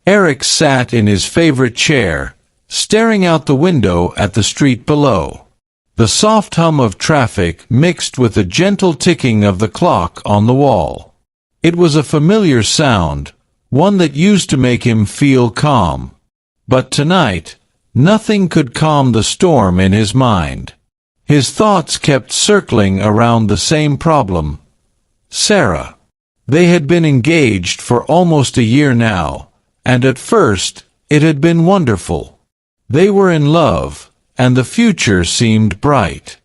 Eric sat in his favorite chair, staring out the window at the street below. The soft hum of traffic mixed with the gentle ticking of the clock on the wall. It was a familiar sound, one that used to make him feel calm. But tonight, nothing could calm the storm in his mind. His thoughts kept circling around the same problem. Sarah. They had been engaged for almost a year now, and at first, it had been wonderful. They were in love, and the future seemed bright.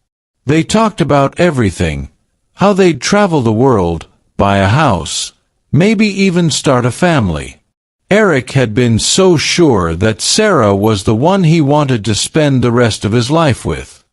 They talked about everything, how they'd travel the world, buy a house, maybe even start a family. Eric had been so sure that Sarah was the one he wanted to spend the rest of his life with.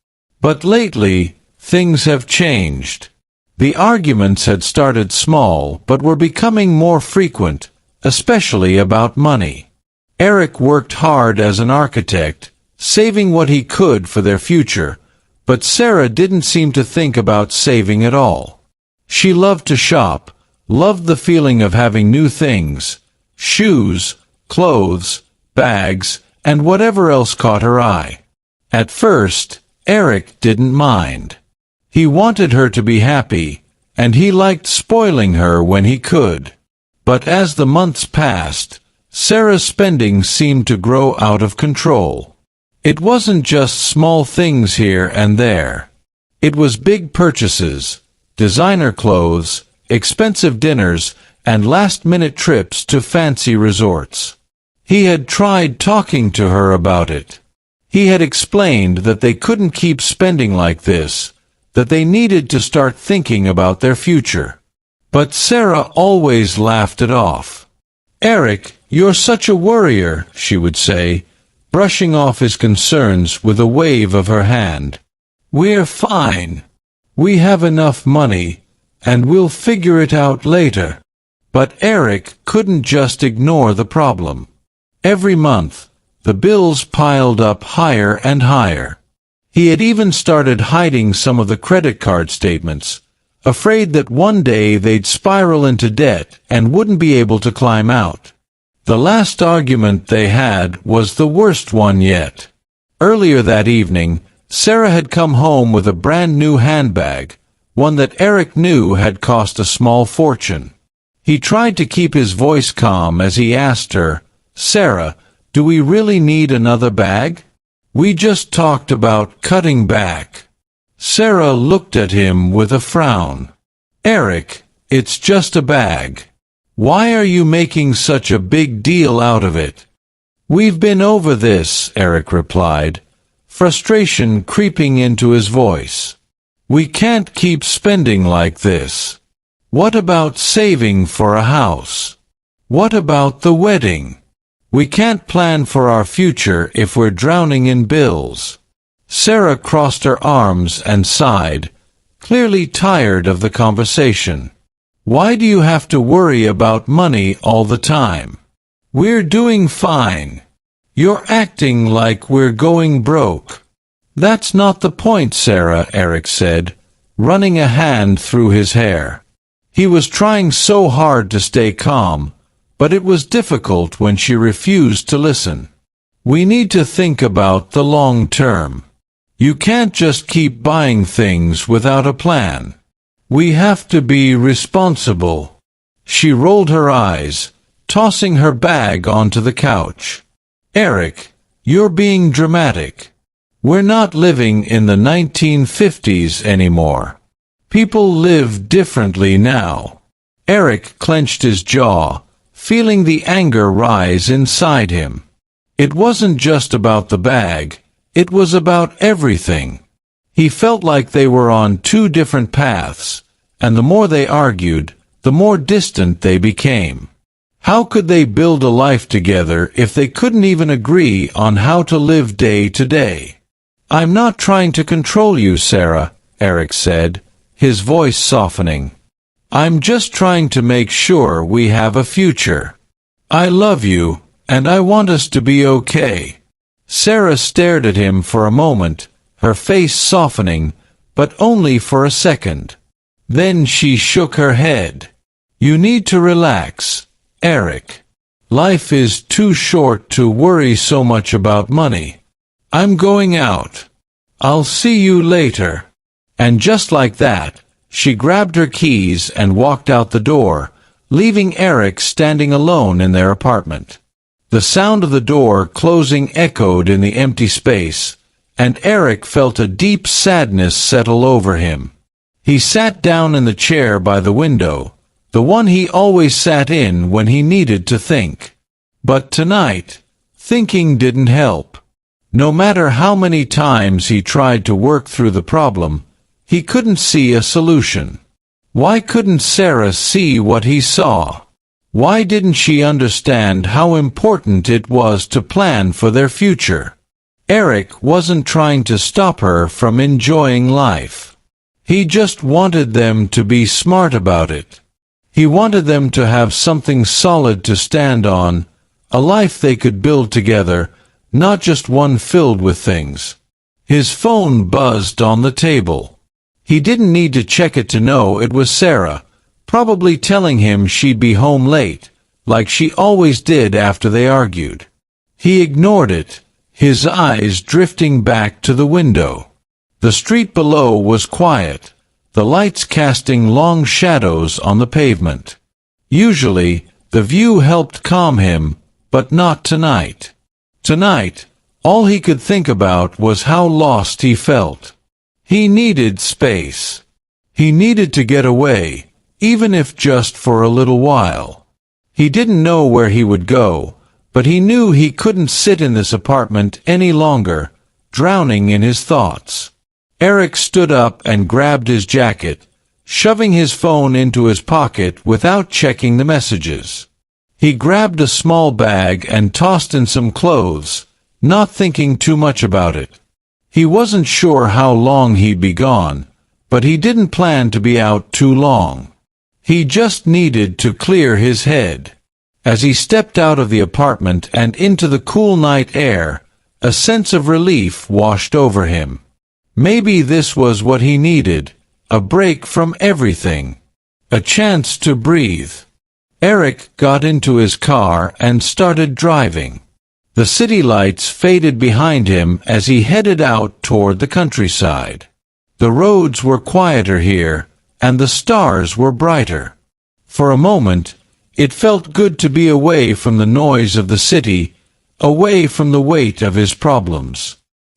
But lately, things have changed. The arguments had started small but were becoming more frequent, especially about money. Eric worked hard as an architect, saving what he could for their future, but Sarah didn't seem to think about saving at all. She loved to shop, loved the feeling of having new things, shoes, clothes, bags, and whatever else caught her eye. At first, Eric didn't mind. He wanted her to be happy, and he liked spoiling her when he could. But as the months passed, Sarah's spending seemed to grow out of control. It wasn't just small things here and there. It was big purchases, designer clothes, expensive dinners, and last-minute trips to fancy resorts. He had tried talking to her about it. He had explained that they couldn't keep spending like this, that they needed to start thinking about their future. But Sarah always laughed it off. "Eric, you're such a worrier," she would say, brushing off his concerns with a wave of her hand. "We're fine. We have enough money, and we'll figure it out later." But Eric couldn't just ignore the problem. Every month, the bills piled up higher and higher. He had even started hiding some of the credit card statements, afraid that one day they'd spiral into debt and wouldn't be able to climb out. The last argument they had was the worst one yet. Earlier that evening, Sarah had come home with a brand-new handbag, one that Eric knew had cost a small fortune. He tried to keep his voice calm as he asked her, "Sarah, do we really need another bag? We just talked about cutting back." Sarah looked at him with a frown. "Eric, it's just a bag. Why are you making such a big deal out of it?" "We've been over this," Eric replied, frustration creeping into his voice. "We can't keep spending like this. What about saving for a house? What about the wedding? We can't plan for our future if we're drowning in bills." Sarah crossed her arms and sighed, clearly tired of the conversation. "Why do you have to worry about money all the time? We're doing fine. You're acting like we're going broke." "That's not the point, Sarah," Eric said, running a hand through his hair. He was trying so hard to stay calm, but it was difficult when she refused to listen. "We need to think about the long term. You can't just keep buying things without a plan. We have to be responsible." She rolled her eyes, tossing her bag onto the couch. "Eric, you're being dramatic. We're not living in the 1950s anymore. People live differently now." Eric clenched his jaw, feeling the anger rise inside him. It wasn't just about the bag, it was about everything. He felt like they were on two different paths, and the more they argued, the more distant they became. How could they build a life together if they couldn't even agree on how to live day to day? "I'm not trying to control you, Sarah," Eric said, his voice softening. "I'm just trying to make sure we have a future. I love you, and I want us to be okay." Sarah stared at him for a moment, her face softening, but only for a second. Then she shook her head. "You need to relax, Eric. Life is too short to worry so much about money. I'm going out. I'll see you later." And just like that, she grabbed her keys and walked out the door, leaving Eric standing alone in their apartment. The sound of the door closing echoed in the empty space, and Eric felt a deep sadness settle over him. He sat down in the chair by the window, the one he always sat in when he needed to think. But tonight, thinking didn't help. No matter how many times he tried to work through the problem, he couldn't see a solution. Why couldn't Sarah see what he saw? Why didn't she understand how important it was to plan for their future? Eric wasn't trying to stop her from enjoying life. He just wanted them to be smart about it. He wanted them to have something solid to stand on, a life they could build together, not just one filled with things. His phone buzzed on the table. He didn't need to check it to know it was Sarah, probably telling him she'd be home late, like she always did after they argued. He ignored it, his eyes drifting back to the window. The street below was quiet, the lights casting long shadows on the pavement. Usually, the view helped calm him, but not tonight. Tonight, all he could think about was how lost he felt. He needed space. He needed to get away, even if just for a little while. He didn't know where he would go, but he knew he couldn't sit in this apartment any longer, drowning in his thoughts. Eric stood up and grabbed his jacket, shoving his phone into his pocket without checking the messages. He grabbed a small bag and tossed in some clothes, not thinking too much about it. He wasn't sure how long he'd be gone, but he didn't plan to be out too long. He just needed to clear his head. As he stepped out of the apartment and into the cool night air, a sense of relief washed over him. Maybe this was what he needed, a break from everything. A chance to breathe. Eric got into his car and started driving. The city lights faded behind him as he headed out toward the countryside. The roads were quieter here, and the stars were brighter. For a moment, it felt good to be away from the noise of the city, away from the weight of his problems.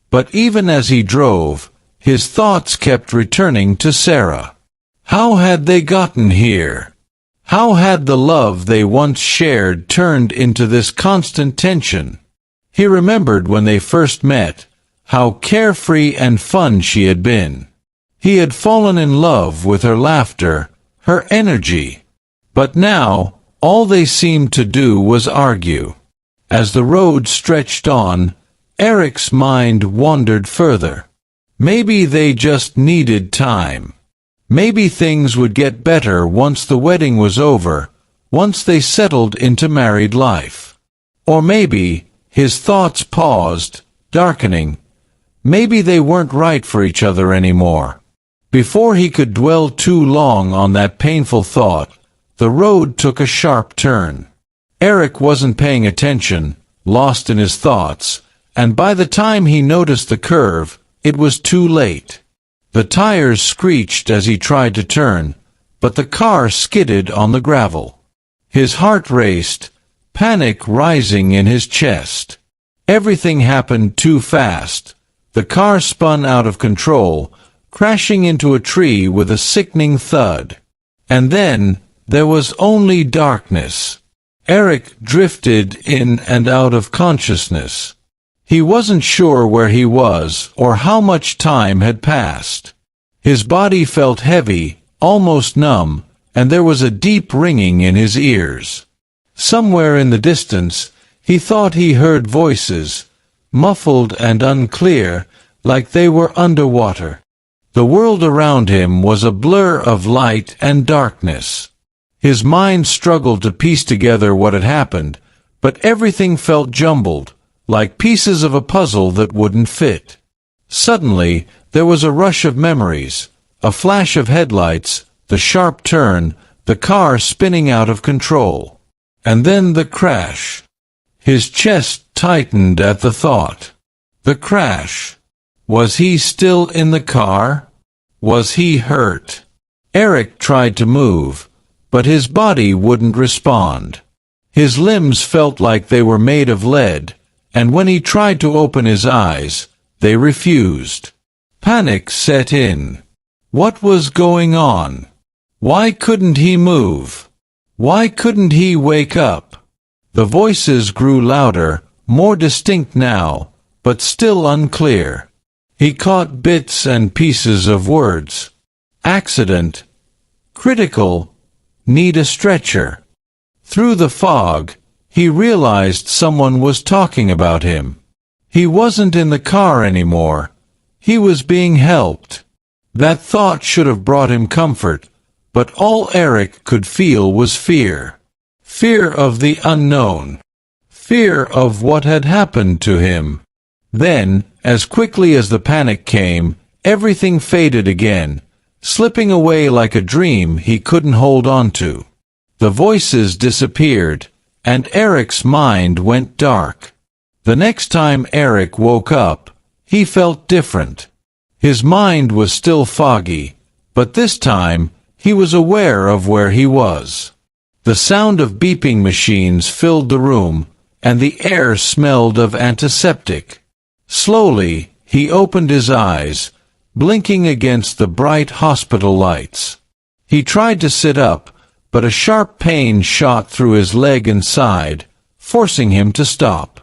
But even as he drove, his thoughts kept returning to Sarah. How had they gotten here? How had the love they once shared turned into this constant tension? He remembered when they first met, how carefree and fun she had been. He had fallen in love with her laughter, her energy. But now, all they seemed to do was argue. As the road stretched on, Eric's mind wandered further. Maybe they just needed time. Maybe things would get better once the wedding was over, once they settled into married life. Or maybe, his thoughts paused, darkening. Maybe they weren't right for each other anymore. Before he could dwell too long on that painful thought, the road took a sharp turn. Eric wasn't paying attention, lost in his thoughts, and by the time he noticed the curve, it was too late. The tires screeched as he tried to turn, but the car skidded on the gravel. His heart raced, panic rising in his chest. Everything happened too fast. The car spun out of control, crashing into a tree with a sickening thud. And then, there was only darkness. Eric drifted in and out of consciousness. He wasn't sure where he was or how much time had passed. His body felt heavy, almost numb, and there was a deep ringing in his ears. Somewhere in the distance, he thought he heard voices, muffled and unclear, like they were underwater. The world around him was a blur of light and darkness. His mind struggled to piece together what had happened, but everything felt jumbled, like pieces of a puzzle that wouldn't fit. Suddenly, there was a rush of memories, a flash of headlights, the sharp turn, the car spinning out of control. And then the crash. His chest tightened at the thought. The crash. Was he still in the car? Was he hurt? Eric tried to move, but his body wouldn't respond. His limbs felt like they were made of lead, and when he tried to open his eyes, they refused. Panic set in. What was going on? Why couldn't he move? Why couldn't he wake up? The voices grew louder, more distinct now, but still unclear. He caught bits and pieces of words. Accident. Critical. Need a stretcher. Through the fog, he realized someone was talking about him. He wasn't in the car anymore. He was being helped. That thought should have brought him comfort, but all Eric could feel was fear. Fear of the unknown. Fear of what had happened to him. Then, as quickly as the panic came, everything faded again, slipping away like a dream he couldn't hold on to. The voices disappeared, and Eric's mind went dark. The next time Eric woke up, he felt different. His mind was still foggy, but this time he was aware of where he was. The sound of beeping machines filled the room, and the air smelled of antiseptic. Slowly, he opened his eyes, blinking against the bright hospital lights. He tried to sit up, but a sharp pain shot through his leg and side, forcing him to stop.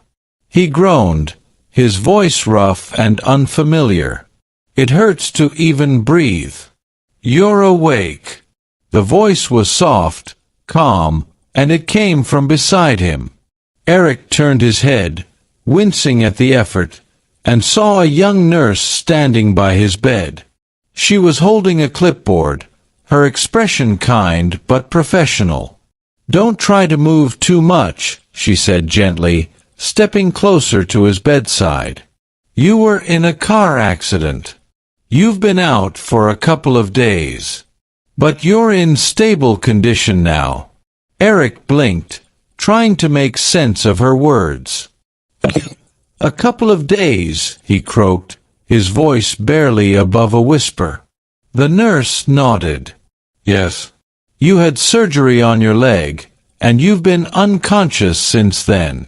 He groaned, his voice rough and unfamiliar. It hurts to even breathe. You're awake. The voice was soft, calm, and it came from beside him. Eric turned his head, wincing at the effort, and saw a young nurse standing by his bed. She was holding a clipboard, her expression kind but professional. "Don't try to move too much," she said gently, stepping closer to his bedside. "You were in a car accident. You've been out for a couple of days. But you're in stable condition now." Eric blinked, trying to make sense of her words. "A couple of days," he croaked, his voice barely above a whisper. The nurse nodded. "Yes. You had surgery on your leg, and you've been unconscious since then.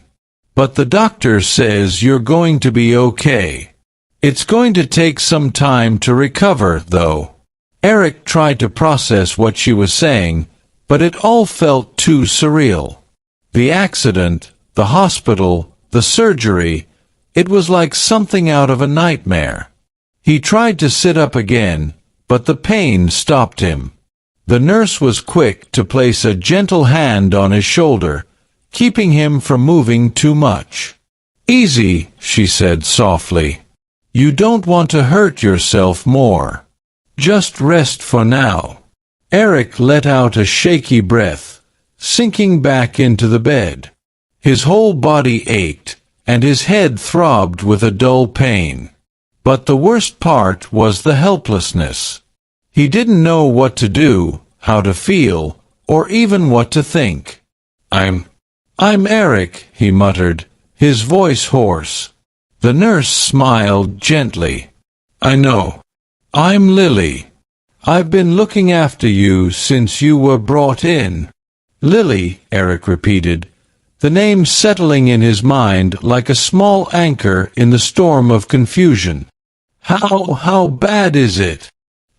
But the doctor says you're going to be okay. It's going to take some time to recover, though." Eric tried to process what she was saying, but it all felt too surreal. The accident, the hospital, the surgery, it was like something out of a nightmare. He tried to sit up again, but the pain stopped him. The nurse was quick to place a gentle hand on his shoulder, keeping him from moving too much. "Easy," she said softly. "You don't want to hurt yourself more. Just rest for now." Eric let out a shaky breath, sinking back into the bed. His whole body ached, and his head throbbed with a dull pain. But the worst part was the helplessness. He didn't know what to do, how to feel, or even what to think. I'm Eric," he muttered, his voice hoarse. The nurse smiled gently. "I know. I'm Lily. I've been looking after you since you were brought in." "Lily," Eric repeated, the name settling in his mind like a small anchor in the storm of confusion. How bad is it?"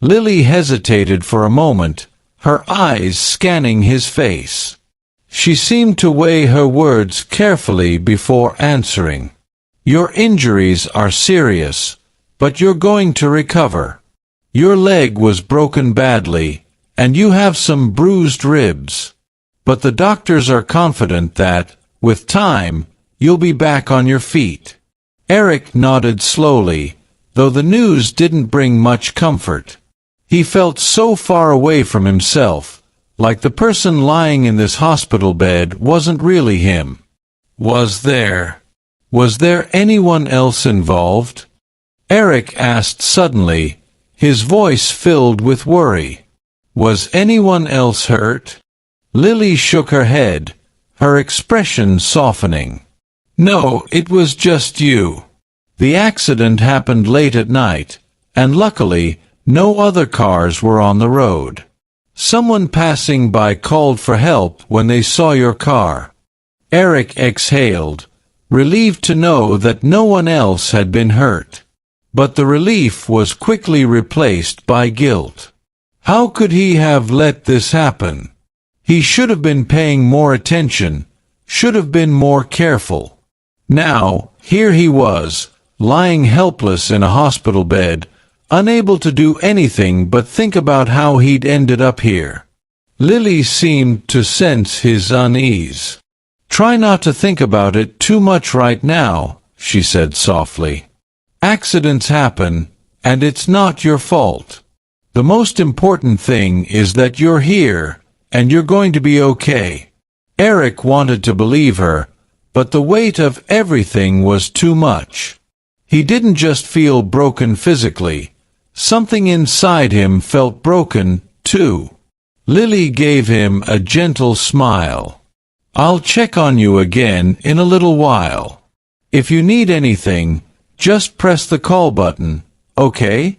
Lily hesitated for a moment, her eyes scanning his face. She seemed to weigh her words carefully before answering. "Your injuries are serious, but you're going to recover. Your leg was broken badly, and you have some bruised ribs. But the doctors are confident that, with time, you'll be back on your feet." Eric nodded slowly, though the news didn't bring much comfort. He felt so far away from himself, like the person lying in this hospital bed wasn't really him. Was there anyone else involved? Eric asked suddenly, his voice filled with worry. Was anyone else hurt? Lily shook her head, her expression softening. "No, it was just you. The accident happened late at night, and luckily, no other cars were on the road. Someone passing by called for help when they saw your car." Eric exhaled, relieved to know that no one else had been hurt. But the relief was quickly replaced by guilt. How could he have let this happen? He should have been paying more attention, should have been more careful. Now, here he was, lying helpless in a hospital bed, unable to do anything but think about how he'd ended up here. Lily seemed to sense his unease. "Try not to think about it too much right now," she said softly. "Accidents happen, and it's not your fault. The most important thing is that you're here, and you're going to be okay." Eric wanted to believe her, but the weight of everything was too much. He didn't just feel broken physically. Something inside him felt broken, too. Lily gave him a gentle smile. "I'll check on you again in a little while. If you need anything, just press the call button, okay?"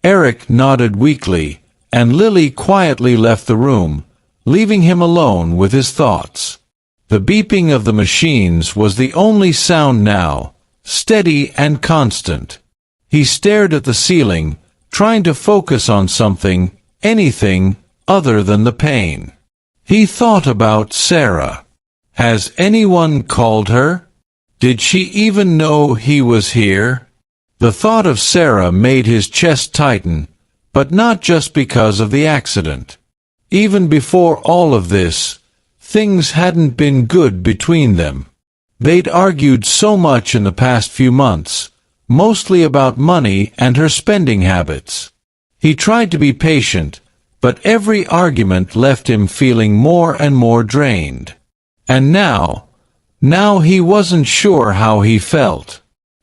Eric nodded weakly, and Lily quietly left the room, leaving him alone with his thoughts. The beeping of the machines was the only sound now, steady and constant. He stared at the ceiling, trying to focus on something, anything, other than the pain. He thought about Sarah. Has anyone called her? Did she even know he was here? The thought of Sarah made his chest tighten, but not just because of the accident. Even before all of this, things hadn't been good between them. They'd argued so much in the past few months, mostly about money and her spending habits. He tried to be patient, but every argument left him feeling more and more drained. And now he wasn't sure how he felt.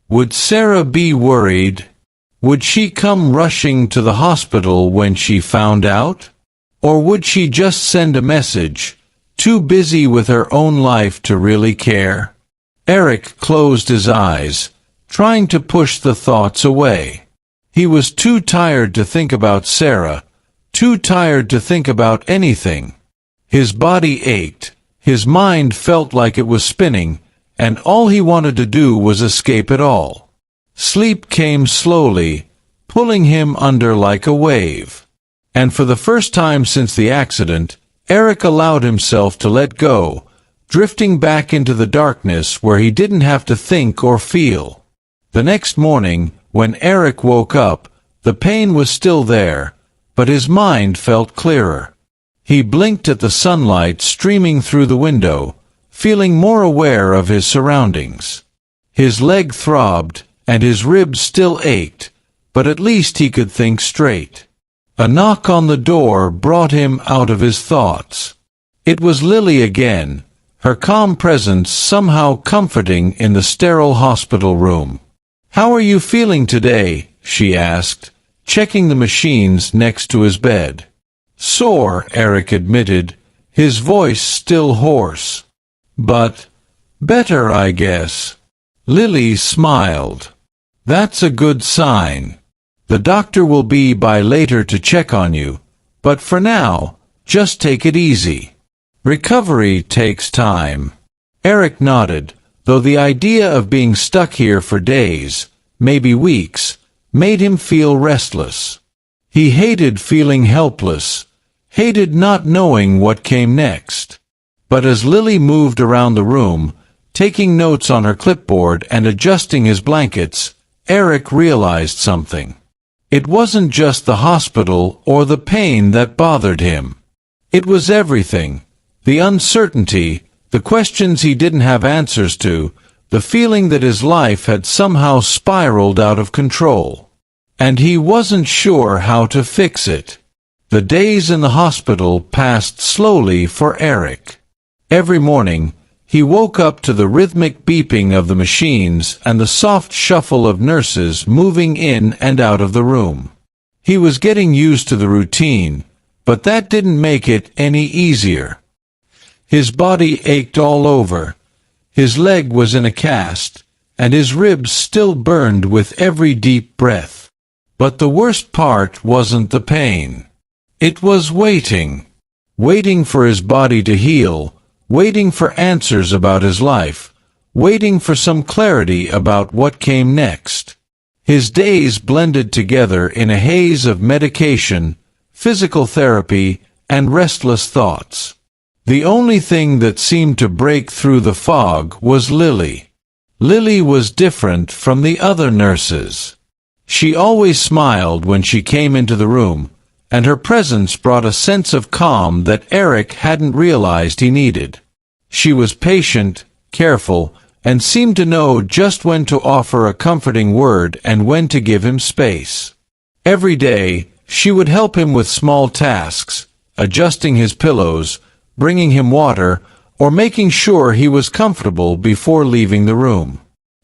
Would Sarah be worried? Would she come rushing to the hospital when she found out? Or would she just send a message, too busy with her own life to really care? Eric closed his eyes, trying to push the thoughts away. He was too tired to think about Sarah, too tired to think about anything. His body ached, his mind felt like it was spinning, and all he wanted to do was escape it all. Sleep came slowly, pulling him under like a wave. And for the first time since the accident, Eric allowed himself to let go, drifting back into the darkness where he didn't have to think or feel. The next morning, when Eric woke up, the pain was still there, but his mind felt clearer. He blinked at the sunlight streaming through the window, feeling more aware of his surroundings. His leg throbbed, and his ribs still ached, but at least he could think straight. A knock on the door brought him out of his thoughts. It was Lily again, her calm presence somehow comforting in the sterile hospital room. "How are you feeling today?" she asked, checking the machines next to his bed. "Sore," Eric admitted, his voice still hoarse. "But better, I guess." Lily smiled. "That's a good sign. The doctor will be by later to check on you, but for now, just take it easy. Recovery takes time." Eric nodded, though the idea of being stuck here for days, maybe weeks, made him feel restless. He hated feeling helpless, hated not knowing what came next. But as Lily moved around the room, taking notes on her clipboard and adjusting his blankets, Eric realized something. It wasn't just the hospital or the pain that bothered him. It was everything. The uncertainty, the questions he didn't have answers to, the feeling that his life had somehow spiraled out of control. And he wasn't sure how to fix it. The days in the hospital passed slowly for Eric. Every morning, he woke up to the rhythmic beeping of the machines and the soft shuffle of nurses moving in and out of the room. He was getting used to the routine, but that didn't make it any easier. His body ached all over. His leg was in a cast, and his ribs still burned with every deep breath. But the worst part wasn't the pain. It was waiting. Waiting for his body to heal, waiting for answers about his life, waiting for some clarity about what came next. His days blended together in a haze of medication, physical therapy, and restless thoughts. The only thing that seemed to break through the fog was Lily. Lily was different from the other nurses. She always smiled when she came into the room, and her presence brought a sense of calm that Eric hadn't realized he needed. She was patient, careful, and seemed to know just when to offer a comforting word and when to give him space. Every day, she would help him with small tasks, adjusting his pillows, bringing him water, or making sure he was comfortable before leaving the room.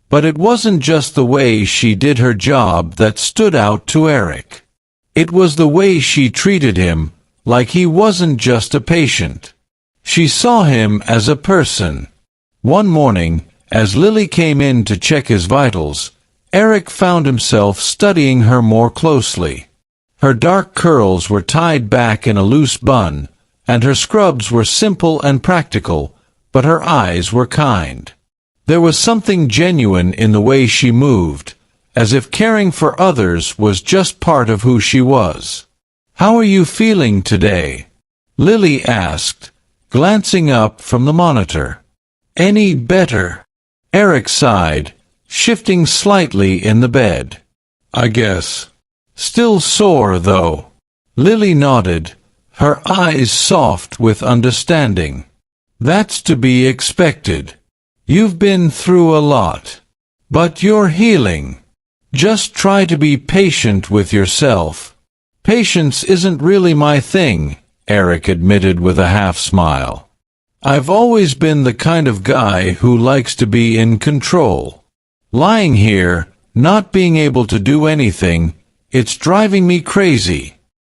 But it wasn't just the way she did her job that stood out to Eric. It was the way she treated him, like he wasn't just a patient. She saw him as a person. One morning, as Lily came in to check his vitals, Eric found himself studying her more closely. Her dark curls were tied back in a loose bun, and her scrubs were simple and practical, but her eyes were kind. There was something genuine in the way she moved, as if caring for others was just part of who she was. "How are you feeling today?" Lily asked, glancing up from the monitor. "Any better?" Eric sighed, shifting slightly in the bed. "I guess. Still sore, though." Lily nodded, her eyes soft with understanding. "That's to be expected. You've been through a lot. But you're healing. Just try to be patient with yourself." "Patience isn't really my thing," Eric admitted with a half-smile. "I've always been the kind of guy who likes to be in control. Lying here, not being able to do anything, it's driving me crazy."